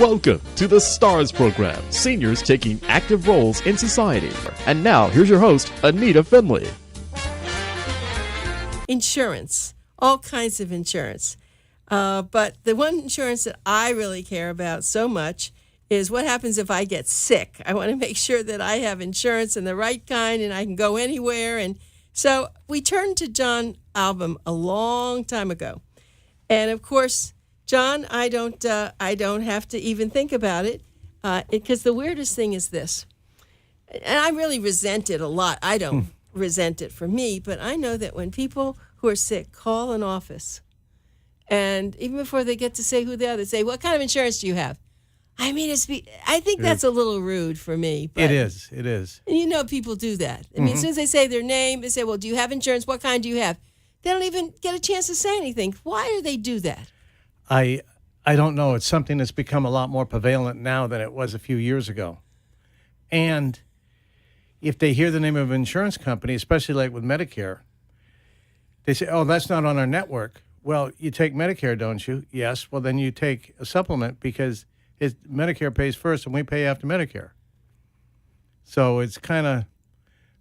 Welcome to the STARS program, seniors taking active roles in society. And now, here's your host, Anita Finley. Insurance, all kinds of insurance. But the one insurance that I really care about so much is what happens if I get sick. I want to make sure that I have insurance and the right kind and I can go anywhere. And so we turned to John Ahlbum a long time ago. And of course, John, I don't have to even think about it because the weirdest thing is this. And I really resent it a lot. I don't resent it for me, but I know that when people who are sick call an office, and even before they get to say who they are, they say, "What kind of insurance do you have?" I mean, I think that's a little rude for me. But, it is. And you know, people do that. I mean, as soon as they say their name, they say, "Well, do you have insurance? What kind do you have?" They don't even get a chance to say anything. Why do they do that? I don't know. It's something that's become a lot more prevalent now than it was a few years ago. And if they hear the name of an insurance company, especially like with Medicare, they say, "Oh, that's not on our network." Well, you take Medicare, don't you? Yes. Well, then you take a supplement because Medicare pays first and we pay after Medicare. So it's kind of,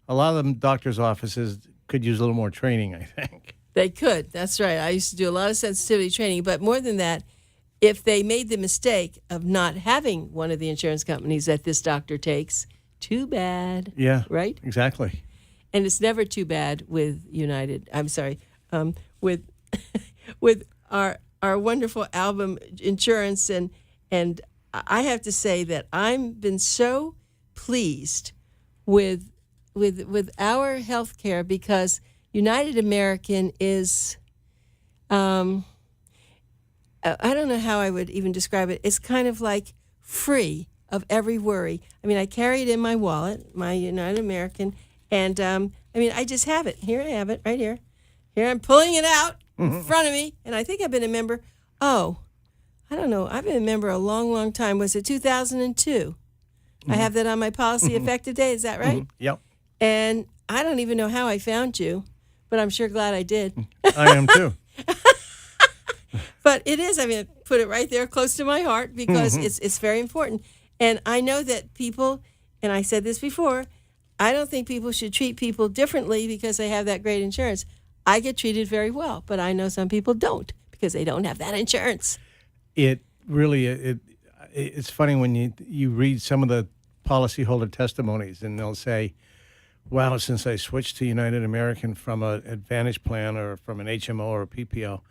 a lot of them doctors' offices could use a little more training, I think. They could. That's right. I used to do a lot of sensitivity training. But more than that, if they made the mistake of not having one of the insurance companies that this doctor takes, too bad. Yeah. Right? Exactly. And it's never too bad with with our wonderful Ahlbum Insurance. And I have to say that I've been so pleased with our health care because United American is, I don't know how I would even describe it. It's kind of like free of every worry. I mean, I carry it in my wallet, my United American, and I just have it. Here I have it, right here. Here I'm pulling it out in front of me, and I think I've been a member. Oh, I don't know. I've been a member a long, long time. Was it 2002? I have that on my policy effective date. Is that right? Yep. And I don't even know how I found you, but I'm sure glad I did. I am too. But it is. I mean, put it right there close to my heart because it's very important. And I know that people, and I said this before, I don't think people should treat people differently because they have that great insurance. I get treated very well, but I know some people don't because they don't have that insurance. It really, it's funny when you read some of the policyholder testimonies and they'll say, "Wow, since I switched to United American from an Advantage plan or from an HMO or a PPO,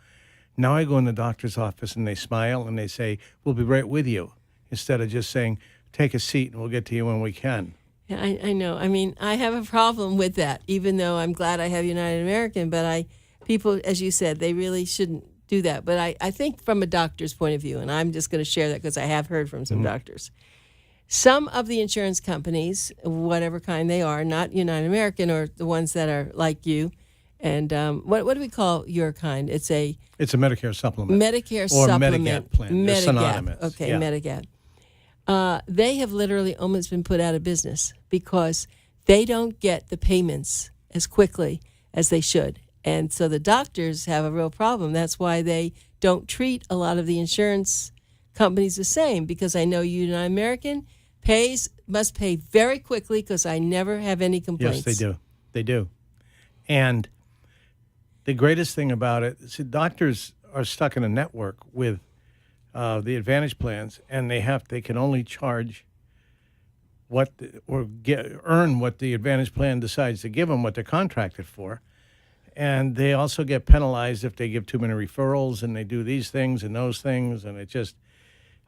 now I go in the doctor's office and they smile and they say, 'We'll be right with you,' instead of just saying, 'Take a seat and we'll get to you when we can.'" Yeah, I know. I mean, I have a problem with that, even though I'm glad I have United American. But people, as you said, they really shouldn't do that. But I think from a doctor's point of view, and I'm just going to share that because I have heard from some doctors, some of the insurance companies, whatever kind they are, not United American or the ones that are like you, and what do we call your kind? It's a Medicare supplement. Medicare or supplement. Medigap plan. They're synonymous. Okay, yeah. Medigap. They have literally almost been put out of business because they don't get the payments as quickly as they should. And so the doctors have a real problem. That's why they don't treat a lot of the insurance companies the same, because I know United American must pay very quickly because I never have any complaints. Yes, they do. And the greatest thing about it is doctors are stuck in a network with the Advantage plans, and they can only charge earn what the Advantage plan decides to give them, what they're contracted for. And they also get penalized if they give too many referrals and they do these things and those things. And it just,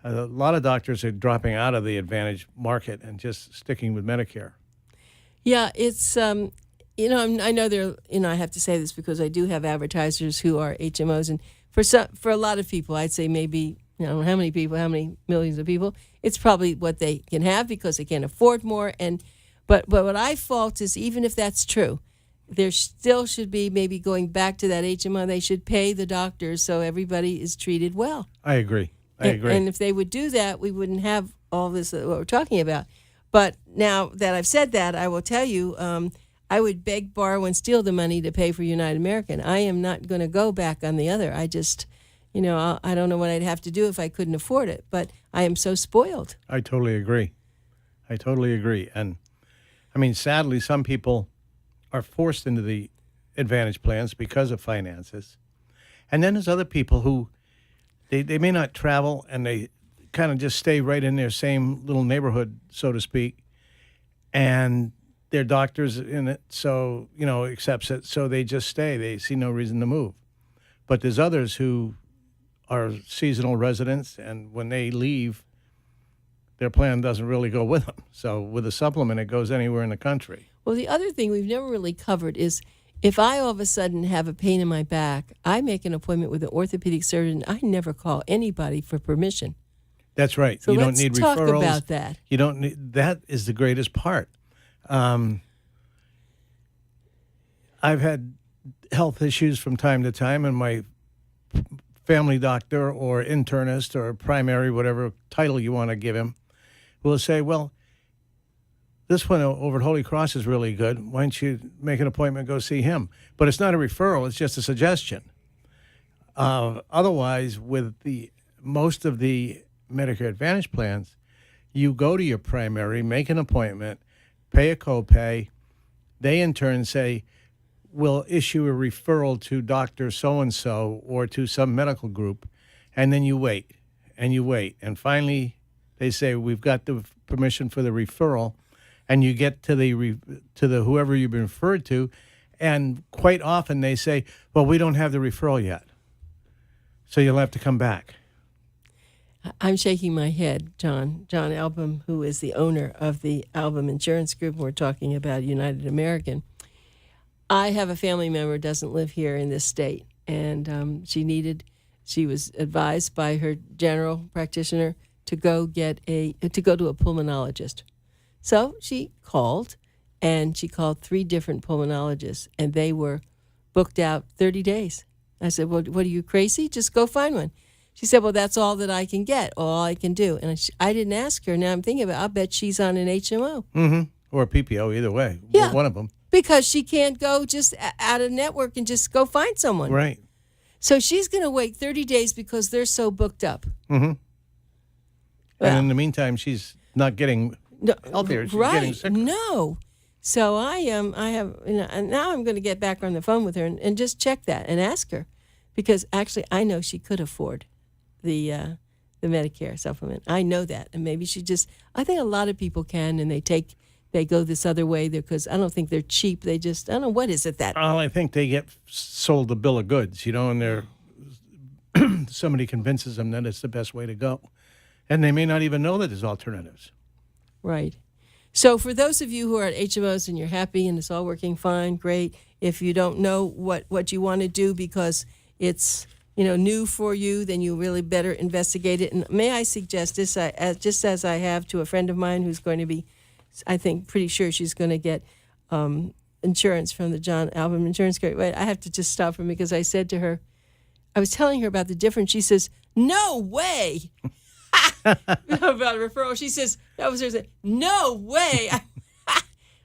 a lot of doctors are dropping out of the Advantage market and just sticking with Medicare. Yeah, it's, I know I have to say this because I do have advertisers who are HMOs. And for a lot of people, I'd say maybe, I don't know how many millions of people, it's probably what they can have because they can't afford more. But what I fault is, even if that's true, there still should be maybe going back to that HMO. They should pay the doctors so everybody is treated well. I agree. And if they would do that, we wouldn't have all this what we're talking about. But now that I've said that, I will tell you, I would beg, borrow, and steal the money to pay for United American. I am not going to go back on the other. I don't know what I'd have to do if I couldn't afford it, but I am so spoiled. I totally agree. And I mean, sadly, some people are forced into the Advantage plans because of finances. And then there's other people who they may not travel and they kind of just stay right in their same little neighborhood, so to speak, and their doctor's in it, so, accepts it, so they just stay. They see no reason to move. But there's others who are seasonal residents, and when they leave, their plan doesn't really go with them. So with a supplement, it goes anywhere in the country. Well, the other thing we've never really covered is if I all of a sudden have a pain in my back, I make an appointment with an orthopedic surgeon. I never call anybody for permission. That's right. So you let's don't need talk referrals. about that. You don't need, that is the greatest part. I've had health issues from time to time, and my family doctor or internist or primary, whatever title you want to give him, will say, well, this one over at Holy Cross is really good. Why don't you make an appointment, go see him? But it's not a referral. It's just a suggestion. Otherwise, with most of the Medicare Advantage plans, you go to your primary, make an appointment, pay a copay. They, in turn, say, we'll issue a referral to Dr. So-and-so or to some medical group, and then you wait, and you wait. And finally, they say, we've got the permission for the referral, and you get to the whoever you've been referred to, and quite often they say, well, we don't have the referral yet, so you'll have to come back. I'm shaking my head, John Ahlbum, who is the owner of the Ahlbum Insurance Group. We're talking about United American. I have a family member who doesn't live here in this state, and she was advised by her general practitioner to go to a pulmonologist. So she called, and she called 3 different pulmonologists, and they were booked out 30 days. I said, well, what, are you crazy? Just go find one. She said, well, that's all that I can get, all I can do. And I didn't ask her. Now I'm thinking about it. I'll bet she's on an HMO. Mm-hmm. Or a PPO, either way. Yeah. One of them. Because she can't go just out of network and just go find someone. Right. So she's going to wait 30 days because they're so booked up. Mm-hmm. Well, and in the meantime, she's not getting healthier. She's getting sicker. No. So I have, and now I'm going to get back on the phone with her and just check that and ask her, because actually I know she could afford the Medicare supplement. I know that, and maybe I think a lot of people can, and they go this other way because I don't think they're cheap. They just, I don't know, what is it that? Well, I think they get sold a bill of goods, and somebody convinces them that it's the best way to go, and they may not even know that there's alternatives. Right. So for those of you who are at HMOs and you're happy and it's all working fine, great. If you don't know what you want to do because it's new for you, then you really better investigate it. And may I suggest this, just as I have to a friend of mine who's going to be, I think, pretty sure she's going to get insurance from the John Ahlbum Insurance Group. Wait, I have to just stop her because I said to her, I was telling her about the difference. She says, no way. About referral. She says, that was her saying, no way.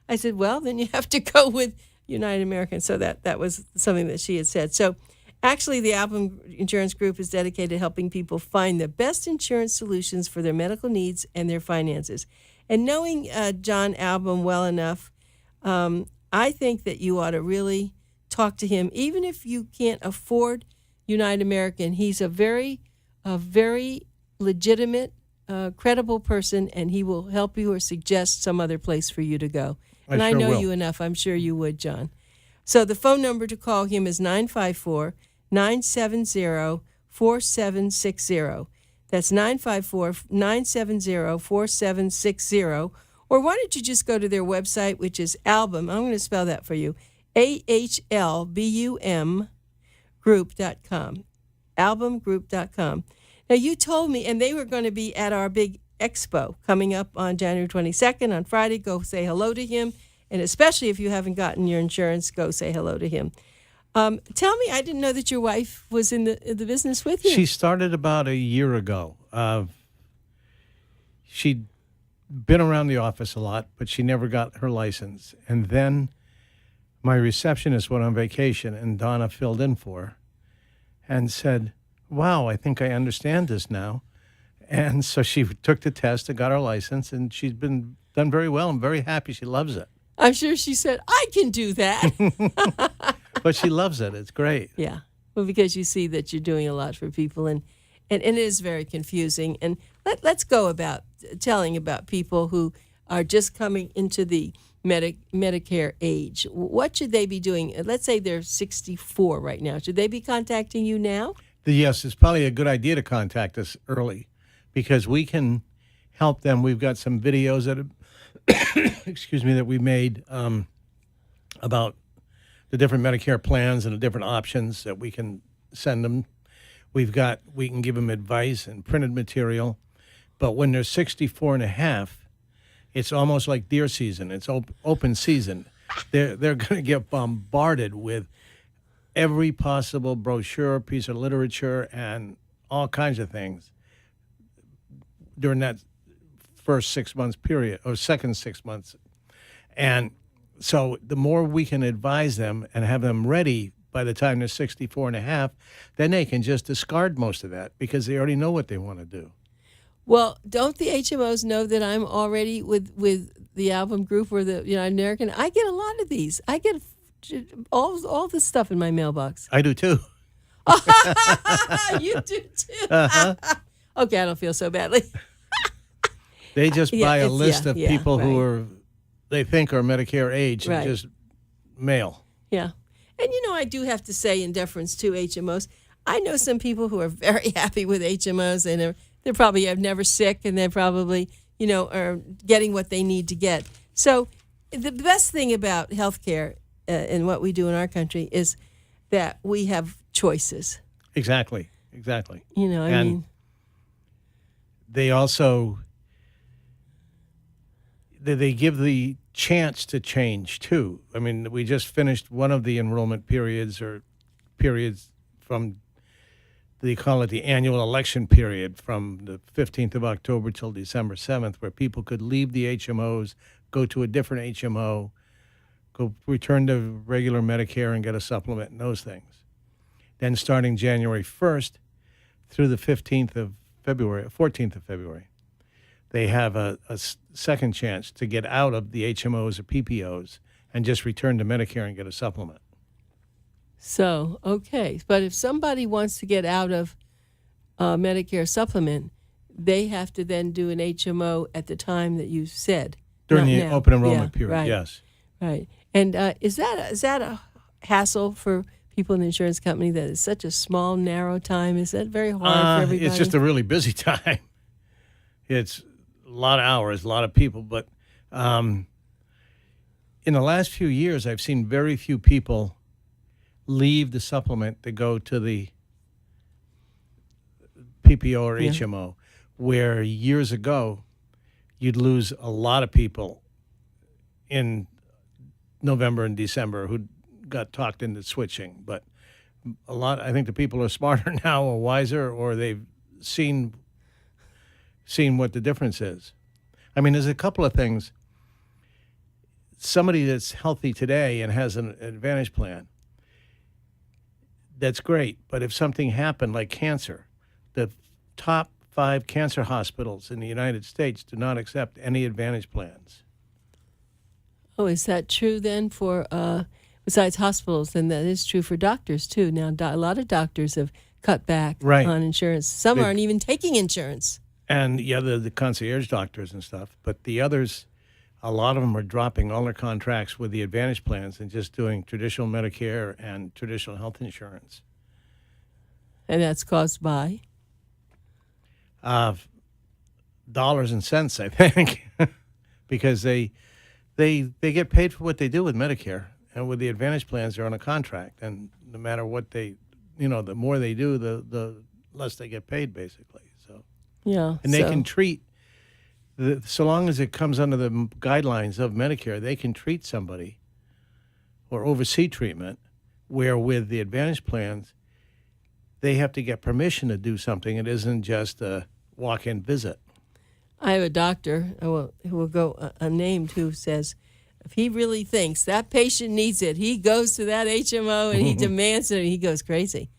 I said, well, then you have to go with United American. So that was something that she had said. So actually, the Ahlbum Insurance Group is dedicated to helping people find the best insurance solutions for their medical needs and their finances. And knowing John Ahlbum well enough, I think that you ought to really talk to him. Even if you can't afford United American, he's a very legitimate, credible person, and he will help you or suggest some other place for you to go. And I know you enough. I'm sure you would, John. So the phone number to call him is 954-970-4760. That's 954-970-4760. Or why don't you just go to their website, which is Ahlbum. I'm going to spell that for you. AHLBUM group.com. Ahlbumgroup.com. Now, you told me, and they were going to be at our big expo coming up on January 22nd on Friday. Go say hello to him. And especially if you haven't gotten your insurance, go say hello to him. Tell me, I didn't know that your wife was in the business with you. She started about a year ago. She'd been around the office a lot, but she never got her license. And then my receptionist went on vacation, and Donna filled in for her and said, wow, I think I understand this now. And so she took the test and got her license, and she's been done very well. I'm very happy. She loves it. I'm sure she said, I can do that. But she loves it. It's great. Yeah. Well, because you see that you're doing a lot for people, and it is very confusing. And let's go about telling about people who are just coming into the Medicare age. What should they be doing? Let's say they're 64 right now. Should they be contacting you now? Yes, it's probably a good idea to contact us early because we can help them. We've got some videos that we made about the different Medicare plans and the different options that we can send them. We can give them advice and printed material. But when they're 64 and a half, it's almost like deer season. It's open season. They're going to get bombarded with every possible brochure, piece of literature, and all kinds of things during that first 6 months period or second 6 months. And so the more we can advise them and have them ready by the time they're 64 and a half, then they can just discard most of that because they already know what they want to do. Well, don't the HMOs know that I'm already with the Ahlbum Group or the United American? I get a lot of these. I get all this stuff in my mailbox. I do too. You do too. Okay, I don't feel so badly. They just buy a list of people who they think are Medicare age and just mail. Yeah. And, I do have to say, in deference to HMOs, I know some people who are very happy with HMOs, and they probably have never sick, and they're probably, are getting what they need to get. So the best thing about healthcare and what we do in our country is that we have choices. Exactly. And they also they give the chance to change too. I mean, we just finished one of the enrollment periods from, they call it the annual election period, from the 15th of October till December 7th, where people could leave the HMOs, go to a different HMO, go return to regular Medicare and get a supplement and those things. Then starting January 1st through the 14th of February, they have a second chance to get out of the HMOs or PPOs and just return to Medicare and get a supplement. So, okay. But if somebody wants to get out of Medicare supplement, they have to then do an HMO at the time that you said. During the open enrollment period, right, yes. Right. And is that a hassle for people in the insurance company that it's such a small, narrow time? Is that very hard for everybody? It's just a really busy time. It's a lot of hours, a lot of people. But in the last few years, I've seen very few people leave the supplement to go to the PPO or HMO, where years ago you'd lose a lot of people in November and December who got talked into switching. But I think the people are smarter now or wiser, or they've seen what the difference is. I mean, there's a couple of things. Somebody that's healthy today and has an Advantage plan, that's great. But if something happened like cancer, the top 5 cancer hospitals in the United States do not accept any Advantage plans. Oh, is that true then for, besides hospitals, then that is true for doctors too. Now, a lot of doctors have cut back on insurance. Some aren't even taking insurance. And the concierge doctors and stuff. But the others, a lot of them are dropping all their contracts with the Advantage plans and just doing traditional Medicare and traditional health insurance. And that's caused by? Dollars and cents, I think, because they get paid for what they do with Medicare, and with the Advantage plans, they're on a contract, and no matter what the more they do, the less they get paid, basically. So and they can treat, so long as it comes under the guidelines of Medicare, they can treat somebody or oversee treatment, where with the Advantage plans, they have to get permission to do something. It isn't just a walk-in visit. I have a doctor who will go unnamed who says if he really thinks that patient needs it, he goes to that HMO and he demands it, and he goes crazy.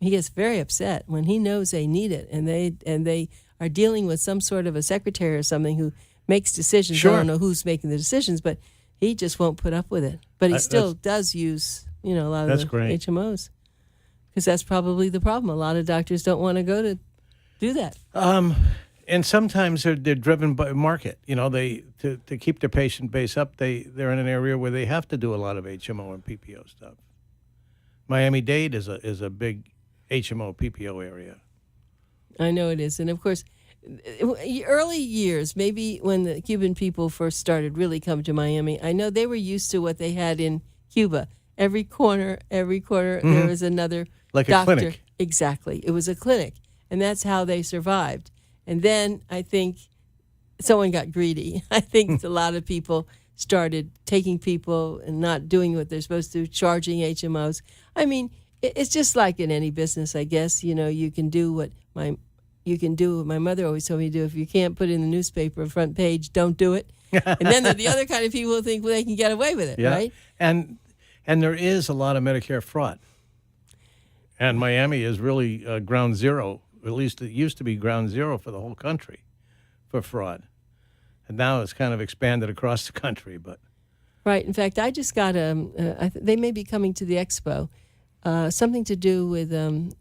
he gets very upset when he knows they need it, and they are dealing with some sort of a secretary or something who makes decisions. Sure. I don't know who's making the decisions, but he just won't put up with it. But he still does use, a lot of the great. HMOs, because that's probably the problem. A lot of doctors don't want to go to do that. And sometimes they're driven by market. They to keep their patient base up. They're in an area where they have to do a lot of HMO and PPO stuff. Miami-Dade is a big HMO PPO area. I know it is, and of course, early years, maybe when the Cuban people first started really come to Miami, I know they were used to what they had in Cuba. Every corner, there was another like doctor. a clinic. Exactly, it was a clinic, and that's how they survived. And then I think someone got greedy. I think a lot of people started taking people and not doing what they're supposed to, charging HMOs. I mean, it's just like in any business, I guess. You can do what my mother always told me to do. If you can't put in the newspaper front page, don't do it. And then there are the other kind of people who think, well, they can get away with it, right? And there is a lot of Medicare fraud. And Miami is really ground zero. At least it used to be ground zero for the whole country for fraud. And now it's kind of expanded across the country. But right. In fact, I just got they may be coming to the expo, something to do with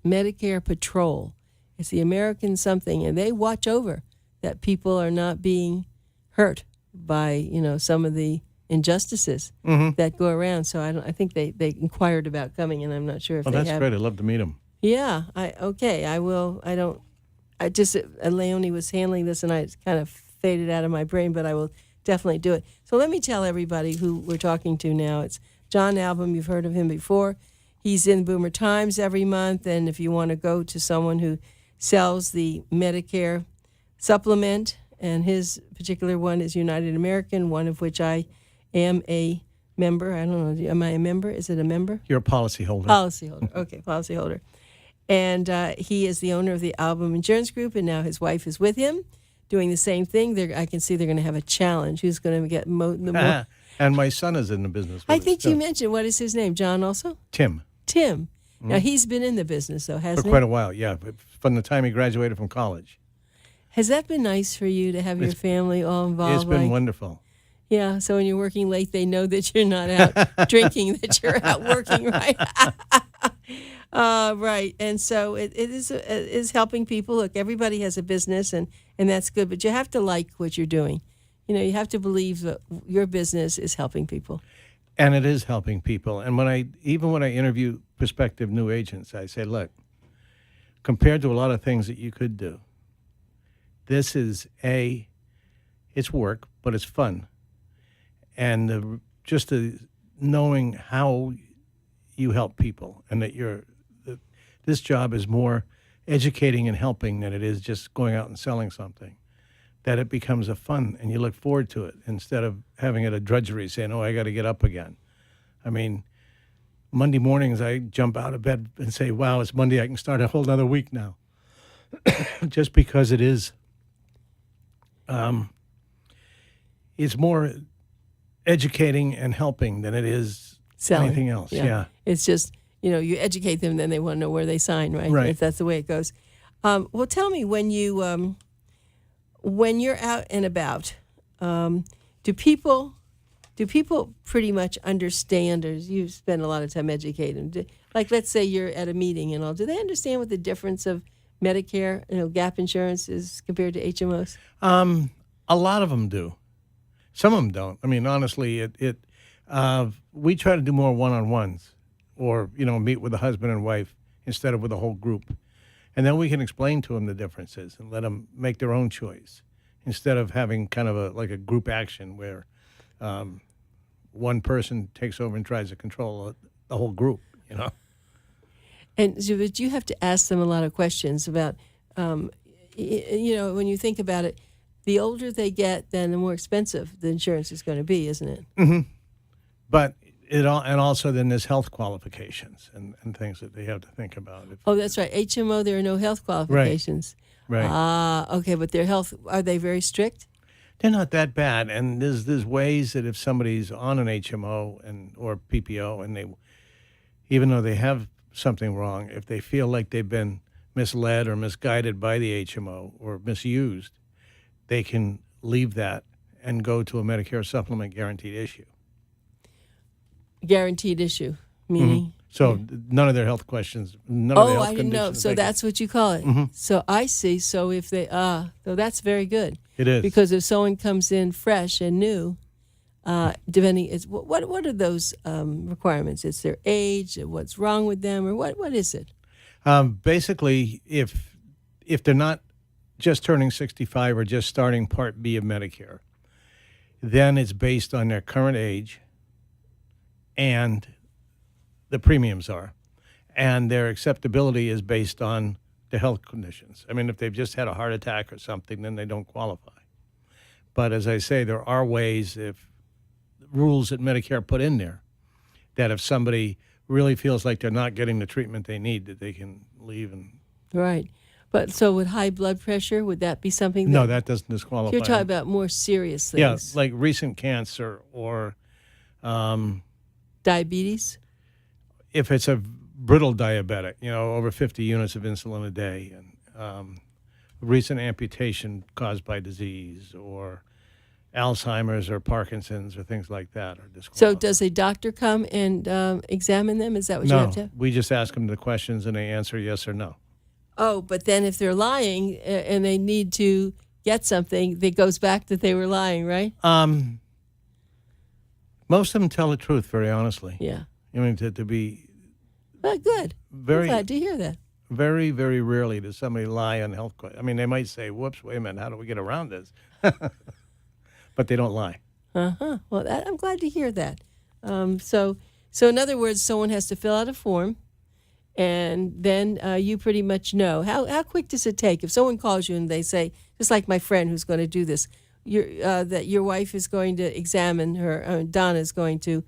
Medicare Patrol. It's the American something, and they watch over that people are not being hurt by some of the injustices that go around. So I think they inquired about coming, and I'm not sure if they have. That's great. I'd love to meet them. Yeah, I will. Leonie was handling this, and it's kind of faded out of my brain, but I will definitely do it. So let me tell everybody who we're talking to now. It's John Ahlbum. You've heard of him before. He's in Boomer Times every month, and if you want to go to someone who sells the Medicare supplement, and his particular one is United American, one of which I am a member. I don't know, am I a member? Is it a member? You're a policyholder. Policyholder. Okay, policyholder. And he is the owner of the Ahlbum Insurance Group, and now his wife is with him doing the same thing. I can see they're going to have a challenge. Who's going to get the more? And my son is in the business. I think you mentioned, what is his name? John also? Tim. Now, he's been in the business, though, hasn't he? For quite a while, yeah. From the time he graduated from college. Has that been nice for you to have your family all involved? It's been wonderful. Yeah, so when you're working late, they know that you're not out drinking, that you're out working, right? Right, and so it is helping people. Look, everybody has a business, and that's good, but you have to like what you're doing. You have to believe that your business is helping people. And it is helping people. And when I interview prospective new agents, I say, look, compared to a lot of things that you could do, this is it's work, but it's fun. And just knowing how you help people, and that this job is more educating and helping than it is just going out and selling something, that it becomes a fun and you look forward to it instead of having it a drudgery, saying, oh, I got to get up again. I mean, Monday mornings I jump out of bed and say, wow, it's Monday, I can start a whole other week now. Just because it is, it's more educating and helping than it is selling. Anything else. Yeah. It's just, you educate them, then they want to know where they sign, right? Right. If that's the way it goes. Well, tell me, when you're out and about, do people pretty much understand, or you spend a lot of time educating them? Like, let's say you're at a meeting and all. Do they understand what the difference of Medicare, gap insurance is compared to HMOs? A lot of them do. Some of them don't. I mean, honestly, we try to do more one-on-ones, or meet with a husband and wife instead of with a whole group, and then we can explain to them the differences and let them make their own choice instead of having kind of a group action where one person takes over and tries to control the whole group. And but you have to ask them a lot of questions about, when you think about it, the older they get, then the more expensive the insurance is going to be, isn't it? Mm-hmm. But and also then there's health qualifications and things that they have to think about. Oh, that's right. HMO, there are no health qualifications. Right. Okay, but their health, are they very strict? They're not that bad, and there's ways that if somebody's on an HMO or PPO, and even though they have something wrong, if they feel like they've been misled or misguided by the HMO or misused, they can leave that and go to a Medicare supplement guaranteed issue. Guaranteed issue, meaning? So none of their health questions, none of their health I didn't know. conditions. So that's what you call it. So I see. So if they, so that's very good. It is. Because if someone comes in fresh and new, depending, what are those requirements? It's their age, what's wrong with them, or what is it? Basically, if they're not just turning 65 or just starting Part B of Medicare, then it's based on their current age and the premiums are. And their acceptability is based on the health conditions. I mean, if they've just had a heart attack or something, then they don't qualify. But as I say, there are ways, if rules that Medicare put in there, that if somebody really feels like they're not getting the treatment they need, that they can leave. And Right. But so with high blood pressure, would that be something? No, that doesn't disqualify. You're talking about more serious things. Yeah, like recent cancer or diabetes? If it's a brittle diabetic, over 50 units of insulin a day, and recent amputation caused by disease, or Alzheimer's or Parkinson's or things like that are disqualified. So does a doctor come and examine them? Is that what you have to have? No, we just ask them the questions and they answer yes or no. Oh, but then if they're lying and they need to get something, it goes back that they were lying, right? Most of them tell the truth, very honestly. Yeah. I mean, to be... Well, good. Very, I'm glad to hear that. Very, very rarely does somebody lie on health questions. I mean, they might say, whoops, wait a minute, how do we get around this? But they don't lie. Uh-huh. Well, I'm glad to hear that. So in other words, someone has to fill out a form, and then you pretty much know. How quick does it take? If someone calls you and they say, just like my friend who's going to do this, that your wife is going to examine her, Donna is going to,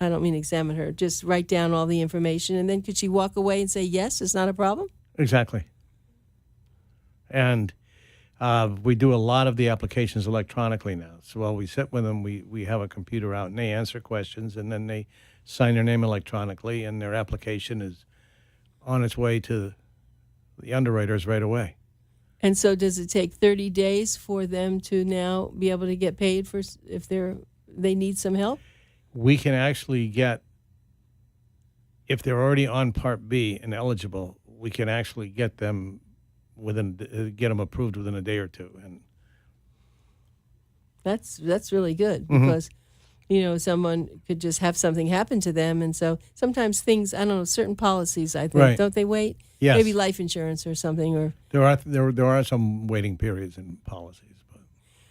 I don't mean examine her, just write down all the information, and then could she walk away and say, yes, it's not a problem? Exactly. And we do a lot of the applications electronically now. So while we sit with them, we have a computer out, and they answer questions, and then they sign their name electronically, and their application is on its way to the underwriters right away. And so does it take 30 days for them to now be able to get paid for if they need some help? We can actually get, if they're already on Part B and eligible, we can actually get them get them approved within a day or two. And that's really good because someone could just have something happen to them, and so sometimes things, I don't know, certain policies, I think, right. Don't they wait? Yes. Maybe life insurance or something, or there are some waiting periods in policies. But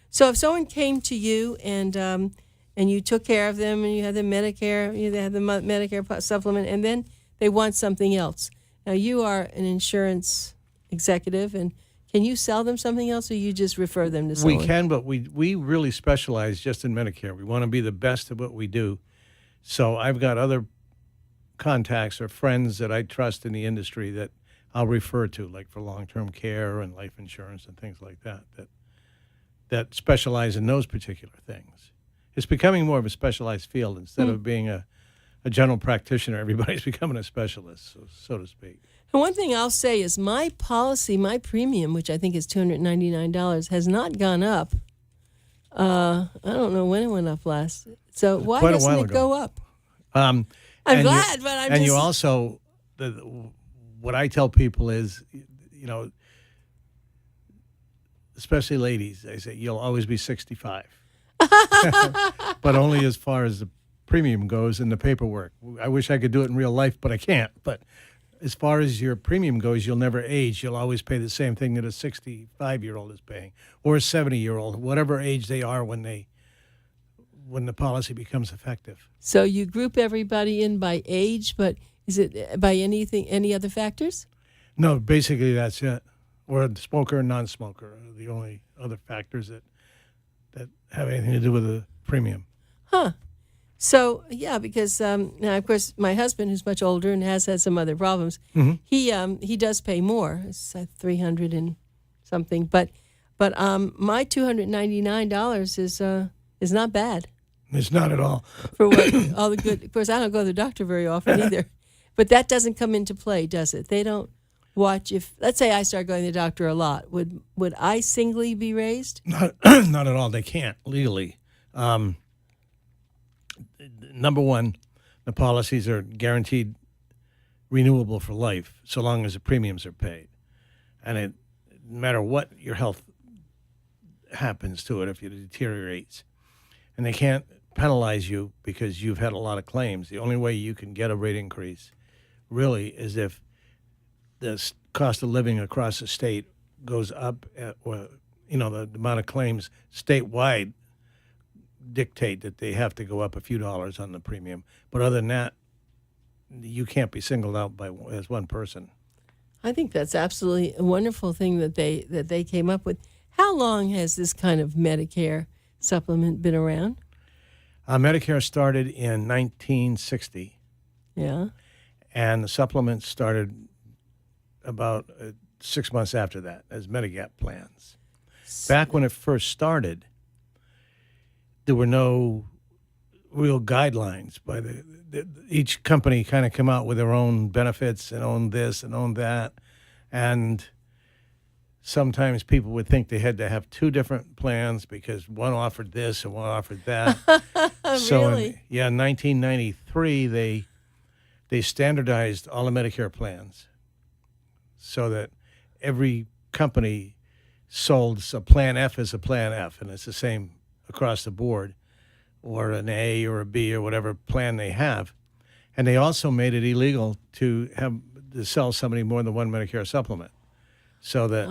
so if someone came to you and you took care of them, and you had the Medicare, they had the Medicare supplement, and then they want something else. Now you are an insurance executive, and can you sell them something else, or you just refer them to someone? We can, but we really specialize just in Medicare. We want to be the best at what we do. So I've got other contacts or friends that I trust in the industry that I'll refer to, like for long-term care and life insurance and things like that specialize in those particular things. It's becoming more of a specialized field instead of being a general practitioner. Everybody's becoming a specialist, so to speak. And one thing I'll say is my policy, my premium, which I think is $299, has not gone up. I don't know when it went up last. So why doesn't it go up? I'm glad, but I'm just... And you also, what I tell people is, especially ladies, I say, you'll always be 65. But only as far as the premium goes and the paperwork. I wish I could do it in real life, but I can't. But as far as your premium goes, you'll never age. You'll always pay the same thing that a 65-year-old is paying, or a 70-year-old, whatever age they are when the policy becomes effective. So you group everybody in by age, but is it by any other factors? No, basically that's it. Or a smoker and non-smoker are the only other factors that have anything to do with the premium. Huh. So, yeah, because now, of course, my husband, who's much older and has had some other problems, he does pay more. It's $300 and something. But my $299 is not bad. It's not at all. For what all the good. Of course, I don't go to the doctor very often either. But that doesn't come into play, does it? They don't watch if, let's say I start going to the doctor a lot. Would I singly be raised? Not, not at all. They can't legally. Number one, the policies are guaranteed renewable for life so long as the premiums are paid. And no matter what your health happens to it, if it deteriorates. And they can't penalize you because you've had a lot of claims. The only way you can get a rate increase really is if the cost of living across the state goes up, or the amount of claims statewide dictate that they have to go up a few dollars on the premium. But other than that, you can't be singled out as one person. I think that's absolutely a wonderful thing that they came up with. How long has this kind of Medicare supplement been around? Medicare started in 1960. Yeah. And the supplement started about 6 months after that as Medigap plans. Back when it first started, there were no real guidelines by each company kind of come out with their own benefits and own this and own that. And sometimes people would think they had to have two different plans because one offered this and one offered that. So really? In 1993, they standardized all the Medicare plans so that every company sold a Plan F as a Plan F, and it's the same across the board, or an A or a B or whatever plan they have. And they also made it illegal to sell somebody more than one Medicare supplement, so that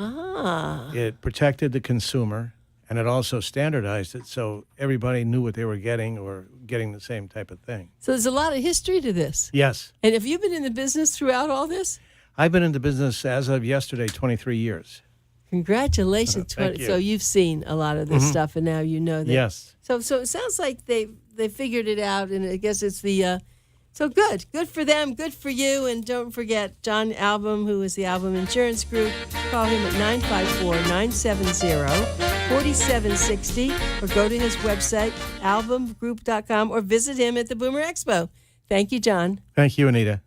it protected the consumer, and it also standardized it so everybody knew what they were getting or getting the same type of thing. So there's a lot of history to this. Yes. And have you been in the business throughout all this? I've been in the business as of yesterday 23 years. Congratulations. Thank you. So you've seen a lot of this stuff, and now you know that. Yes. So it sounds like they figured it out, and I guess it's the so good for them, good for you, and don't forget John Ahlbum, who is the Ahlbum Insurance Group. Call him at 954-970-4760, or go to his website ahlbumgroup.com, or visit him at the Boomer Expo. Thank you, John. Thank you, Anita.